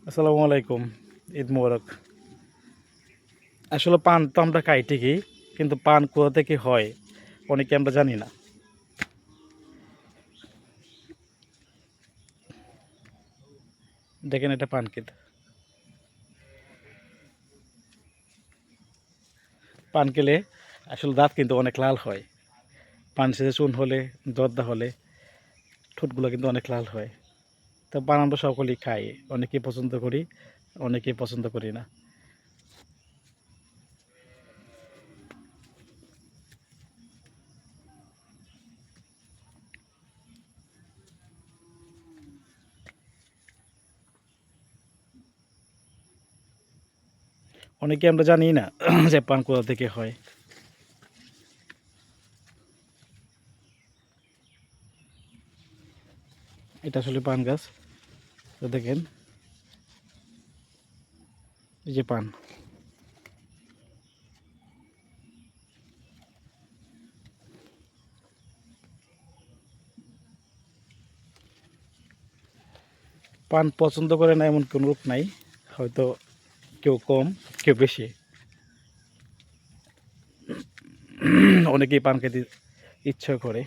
আসসালামু আলাইকুম। ঈদ মোবারক। আসলে পান তো আমরা খাই ঠিকই, কিন্তু পান কোথা থেকে হয় অনেকে আমরা জানি না। দেখেন এটা পান ক্ষেত। পান খেলে আসলে দাঁত কিন্তু অনেক লাল হয়। পান শেষে চুন হলে, জর্দা হলে ঠোঁটগুলো কিন্তু অনেক লাল হয়। তো পান আমরা সকলেই খাই, অনেকেই পছন্দ করি, অনেকেই পছন্দ করি না। অনেকে আমরা জানি না যে পান কোথা থেকে হয়। এটা আসলে পান গাছ। তো দেখেন এই যে পান। পান পছন্দ করে না এমন কোনো লোক নাই, হয়তো কেউ কম কেউ বেশি। অনেকেই পান খেতে ইচ্ছা করে।